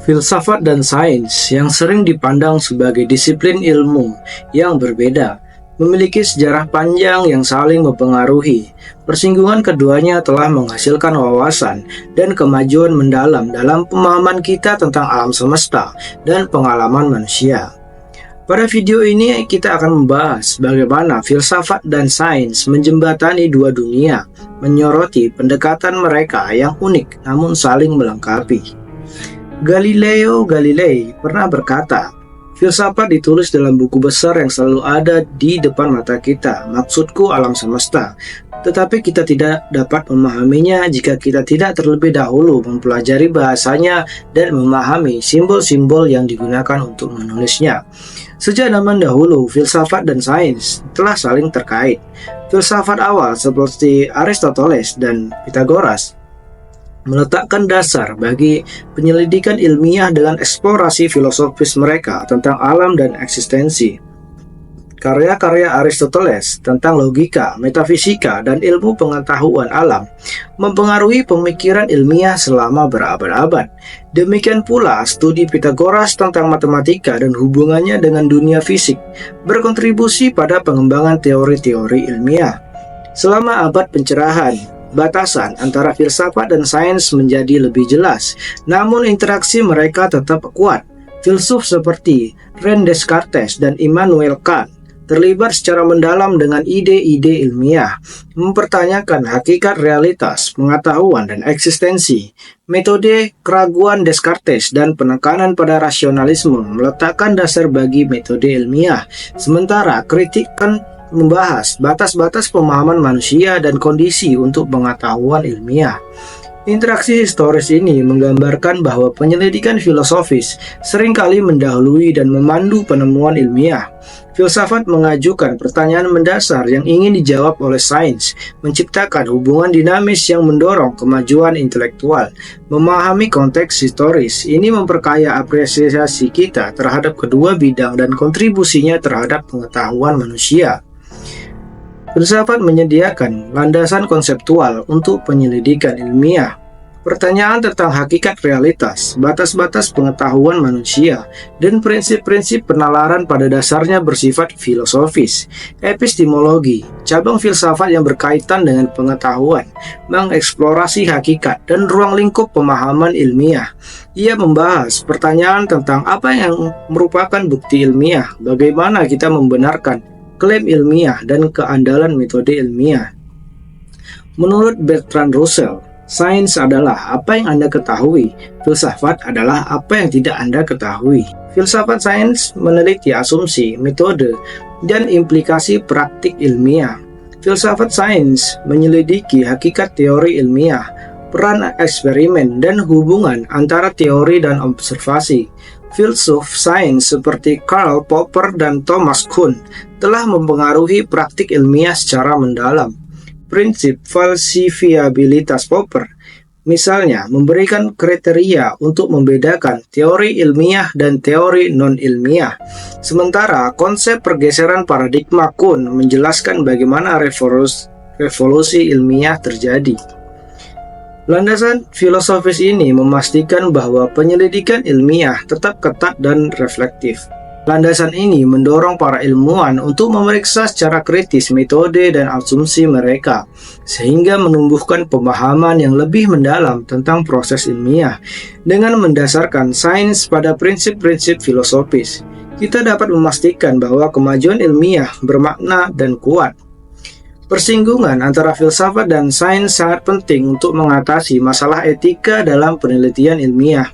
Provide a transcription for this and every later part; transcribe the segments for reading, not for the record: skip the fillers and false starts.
Filsafat dan sains yang sering dipandang sebagai disiplin ilmu yang berbeda, memiliki sejarah panjang yang saling mempengaruhi. Persinggungan keduanya telah menghasilkan wawasan dan kemajuan mendalam dalam pemahaman kita tentang alam semesta dan pengalaman manusia. Pada video ini kita akan membahas bagaimana filsafat dan sains menjembatani dua dunia, menyoroti pendekatan mereka yang unik namun saling melengkapi. Galileo Galilei pernah berkata, filsafat ditulis dalam buku besar yang selalu ada di depan mata kita, maksudku alam semesta. Tetapi kita tidak dapat memahaminya jika kita tidak terlebih dahulu mempelajari bahasanya dan memahami simbol-simbol yang digunakan untuk menulisnya. Sejak zaman dahulu, filsafat dan sains telah saling terkait. Filsafat awal seperti Aristoteles dan Pythagoras meletakkan dasar bagi penyelidikan ilmiah dengan eksplorasi filosofis mereka tentang alam dan eksistensi. Karya-karya Aristoteles tentang logika, metafisika, dan ilmu pengetahuan alam mempengaruhi pemikiran ilmiah selama berabad-abad. Demikian pula studi Pythagoras tentang matematika dan hubungannya dengan dunia fisik berkontribusi pada pengembangan teori-teori ilmiah. Selama abad pencerahan, batasan antara filsafat dan sains menjadi lebih jelas, namun interaksi mereka tetap kuat. Filsuf seperti René Descartes dan Immanuel Kant terlibat secara mendalam dengan ide-ide ilmiah, mempertanyakan hakikat realitas, pengetahuan, dan eksistensi. Metode keraguan Descartes dan penekanan pada rasionalisme meletakkan dasar bagi metode ilmiah, sementara kritik Kant membahas batas-batas pemahaman manusia dan kondisi untuk pengetahuan ilmiah. Interaksi historis ini menggambarkan bahwa penyelidikan filosofis seringkali mendahului dan memandu penemuan ilmiah. Filsafat mengajukan pertanyaan mendasar yang ingin dijawab oleh sains, menciptakan hubungan dinamis yang mendorong kemajuan intelektual. Memahami konteks historis ini memperkaya apresiasi kita terhadap kedua bidang dan kontribusinya terhadap pengetahuan manusia. Filsafat menyediakan landasan konseptual untuk penyelidikan ilmiah. Pertanyaan tentang hakikat realitas, batas-batas pengetahuan manusia, dan prinsip-prinsip penalaran pada dasarnya bersifat filosofis. Epistemologi, cabang filsafat yang berkaitan dengan pengetahuan, mengeksplorasi hakikat dan ruang lingkup pemahaman ilmiah. Ia membahas pertanyaan tentang apa yang merupakan bukti ilmiah, bagaimana kita membenarkan klaim ilmiah dan keandalan metode ilmiah. Menurut Bertrand Russell, sains adalah apa yang Anda ketahui, filsafat adalah apa yang tidak Anda ketahui. Filsafat sains meneliti asumsi, metode, dan implikasi praktik ilmiah. Filsafat sains menyelidiki hakikat teori ilmiah, peran eksperimen, dan hubungan antara teori dan observasi. Filsuf sains seperti Karl Popper dan Thomas Kuhn telah mempengaruhi praktik ilmiah secara mendalam. Prinsip falsifiabilitas Popper, misalnya, memberikan kriteria untuk membedakan teori ilmiah dan teori non-ilmiah. Sementara konsep pergeseran paradigma Kuhn menjelaskan bagaimana revolusi ilmiah terjadi. Landasan filosofis ini memastikan bahwa penyelidikan ilmiah tetap ketat dan reflektif. Landasan ini mendorong para ilmuwan untuk memeriksa secara kritis metode dan asumsi mereka, sehingga menumbuhkan pemahaman yang lebih mendalam tentang proses ilmiah. Dengan mendasarkan sains pada prinsip-prinsip filosofis, kita dapat memastikan bahwa kemajuan ilmiah bermakna dan kuat. Persinggungan antara filsafat dan sains sangat penting untuk mengatasi masalah etika dalam penelitian ilmiah.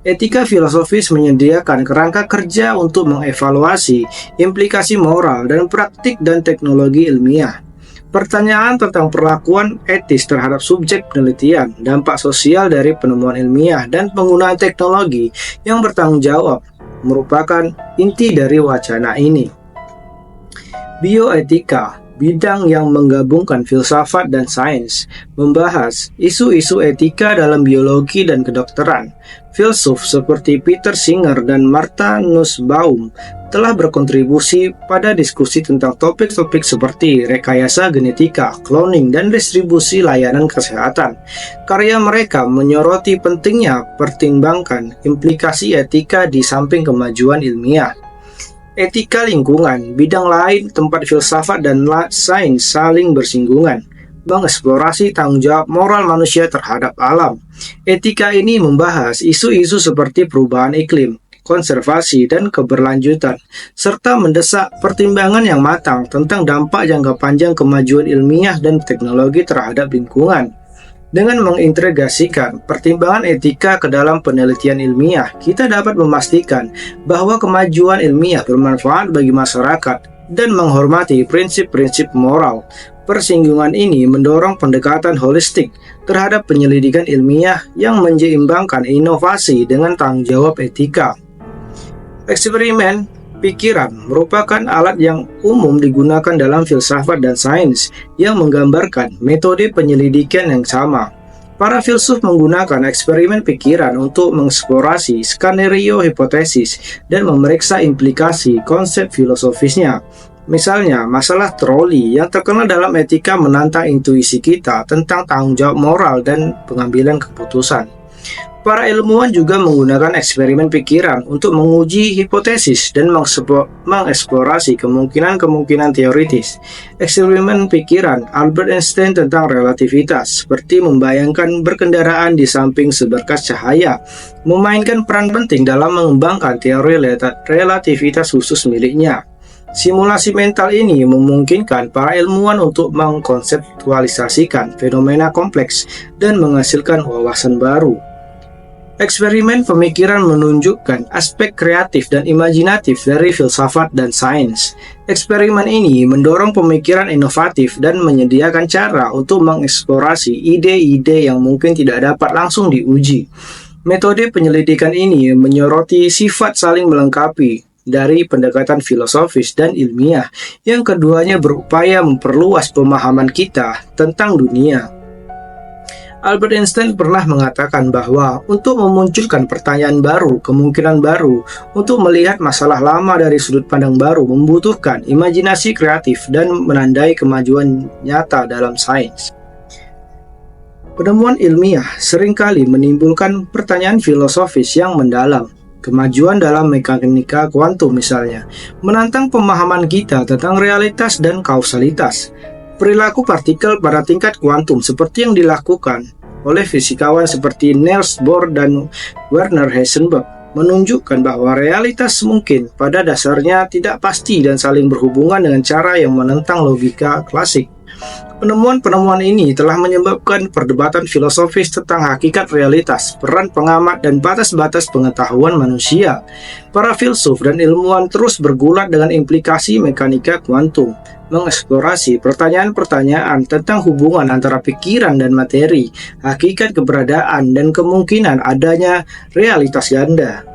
Etika filosofis menyediakan kerangka kerja untuk mengevaluasi implikasi moral dan praktik dan teknologi ilmiah. Pertanyaan tentang perlakuan etis terhadap subjek penelitian, dampak sosial dari penemuan ilmiah, dan penggunaan teknologi yang bertanggung jawab merupakan inti dari wacana ini. Bioetika bidang yang menggabungkan filsafat dan sains, membahas isu-isu etika dalam biologi dan kedokteran. Filsuf seperti Peter Singer dan Martha Nussbaum telah berkontribusi pada diskusi tentang topik-topik seperti rekayasa genetika, cloning, dan distribusi layanan kesehatan. Karya mereka menyoroti pentingnya pertimbangkan implikasi etika di samping kemajuan ilmiah. Etika lingkungan, bidang lain tempat filsafat dan sains saling bersinggungan, mengeksplorasi tanggung jawab moral manusia terhadap alam. Etika ini membahas isu-isu seperti perubahan iklim, konservasi, dan keberlanjutan, serta mendesak pertimbangan yang matang tentang dampak jangka panjang kemajuan ilmiah dan teknologi terhadap lingkungan. Dengan mengintegrasikan pertimbangan etika ke dalam penelitian ilmiah, kita dapat memastikan bahwa kemajuan ilmiah bermanfaat bagi masyarakat dan menghormati prinsip-prinsip moral. Persinggungan ini mendorong pendekatan holistik terhadap penyelidikan ilmiah yang menyeimbangkan inovasi dengan tanggung jawab etika. Eksperimen pikiran merupakan alat yang umum digunakan dalam filsafat dan sains yang menggambarkan metode penyelidikan yang sama. Para filsuf menggunakan eksperimen pikiran untuk mengeksplorasi skenario hipotesis dan memeriksa implikasi konsep filosofisnya. Misalnya, masalah troli yang terkenal dalam etika menantang intuisi kita tentang tanggung jawab moral dan pengambilan keputusan. Para ilmuwan juga menggunakan eksperimen pikiran untuk menguji hipotesis dan mengeksplorasi kemungkinan-kemungkinan teoritis. Eksperimen pikiran Albert Einstein tentang relativitas, seperti membayangkan berkendaraan di samping seberkas cahaya, memainkan peran penting dalam mengembangkan teori relativitas khusus miliknya. Simulasi mental ini memungkinkan para ilmuwan untuk mengkonseptualisasikan fenomena kompleks dan menghasilkan wawasan baru. Eksperimen pemikiran menunjukkan aspek kreatif dan imajinatif dari filsafat dan sains. Eksperimen ini mendorong pemikiran inovatif dan menyediakan cara untuk mengeksplorasi ide-ide yang mungkin tidak dapat langsung diuji. Metode penyelidikan ini menyoroti sifat saling melengkapi dari pendekatan filosofis dan ilmiah, yang keduanya berupaya memperluas pemahaman kita tentang dunia. Albert Einstein pernah mengatakan bahwa untuk memunculkan pertanyaan baru, kemungkinan baru, untuk melihat masalah lama dari sudut pandang baru membutuhkan imajinasi kreatif dan menandai kemajuan nyata dalam sains. Penemuan ilmiah seringkali menimbulkan pertanyaan filosofis yang mendalam. Kemajuan dalam mekanika kuantum misalnya, menantang pemahaman kita tentang realitas dan kausalitas. Perilaku partikel pada tingkat kuantum seperti yang dilakukan oleh fisikawan seperti Niels Bohr dan Werner Heisenberg menunjukkan bahwa realitas mungkin pada dasarnya tidak pasti dan saling berhubungan dengan cara yang menentang logika klasik. Penemuan-penemuan ini telah menyebabkan perdebatan filosofis tentang hakikat realitas, peran pengamat, dan batas-batas pengetahuan manusia. Para filsuf dan ilmuwan terus bergulat dengan implikasi mekanika kuantum, mengeksplorasi pertanyaan-pertanyaan tentang hubungan antara pikiran dan materi, hakikat keberadaan, dan kemungkinan adanya realitas ganda.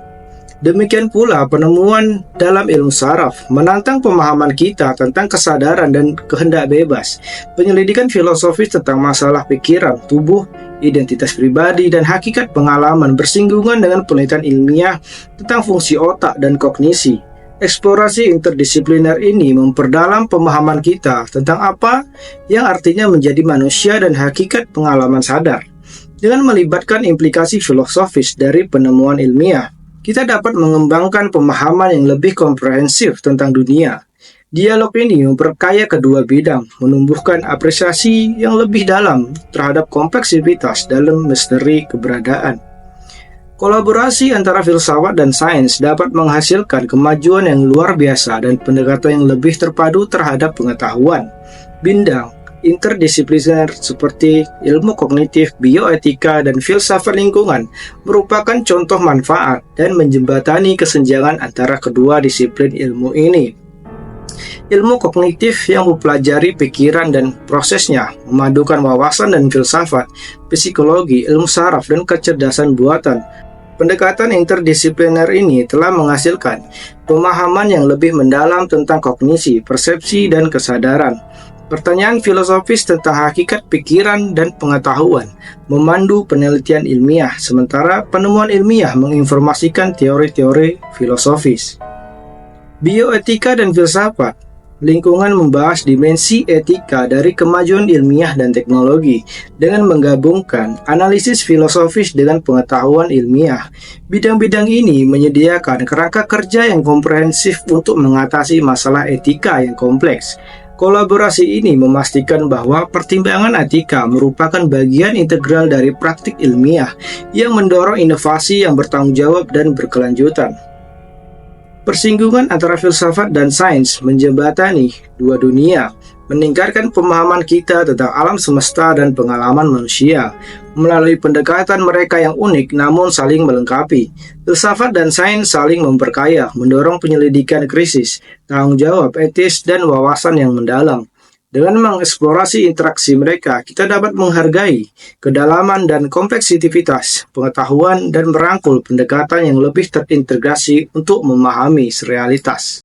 Demikian pula penemuan dalam ilmu saraf menantang pemahaman kita tentang kesadaran dan kehendak bebas. Penyelidikan filosofis tentang masalah pikiran, tubuh, identitas pribadi, dan hakikat pengalaman bersinggungan dengan penelitian ilmiah tentang fungsi otak dan kognisi. Eksplorasi interdisipliner ini memperdalam pemahaman kita tentang apa yang artinya menjadi manusia dan hakikat pengalaman sadar. Dengan melibatkan implikasi filosofis dari penemuan ilmiah, kita dapat mengembangkan pemahaman yang lebih komprehensif tentang dunia. Dialog ini memperkaya kedua bidang, menumbuhkan apresiasi yang lebih dalam terhadap kompleksitas dalam misteri keberadaan. Kolaborasi antara filsafat dan sains dapat menghasilkan kemajuan yang luar biasa dan pendekatan yang lebih terpadu terhadap pengetahuan. Bidang interdisipliner seperti ilmu kognitif, bioetika, dan filsafat lingkungan merupakan contoh manfaat dan menjembatani kesenjangan antara kedua disiplin ilmu ini. Ilmu kognitif yang mempelajari pikiran dan prosesnya, memadukan wawasan dan filsafat, psikologi, ilmu saraf, dan kecerdasan buatan. Pendekatan interdisipliner ini telah menghasilkan pemahaman yang lebih mendalam tentang kognisi, persepsi, dan kesadaran. Pertanyaan filosofis tentang hakikat pikiran dan pengetahuan memandu penelitian ilmiah, sementara penemuan ilmiah menginformasikan teori-teori filosofis. Bioetika dan filsafat. Lingkungan membahas dimensi etika dari kemajuan ilmiah dan teknologi dengan menggabungkan analisis filosofis dengan pengetahuan ilmiah. Bidang-bidang ini menyediakan kerangka kerja yang komprehensif untuk mengatasi masalah etika yang kompleks. Kolaborasi ini memastikan bahwa pertimbangan etika merupakan bagian integral dari praktik ilmiah yang mendorong inovasi yang bertanggung jawab dan berkelanjutan. Persinggungan antara filsafat dan sains menjembatani dua dunia, meningkatkan pemahaman kita tentang alam semesta dan pengalaman manusia. Melalui pendekatan mereka yang unik namun saling melengkapi, filsafat dan sains saling memperkaya, mendorong penyelidikan krisis, tanggung jawab etis, dan wawasan yang mendalam. Dengan mengeksplorasi interaksi mereka, kita dapat menghargai kedalaman dan kompleksitas pengetahuan dan merangkul pendekatan yang lebih terintegrasi untuk memahami realitas.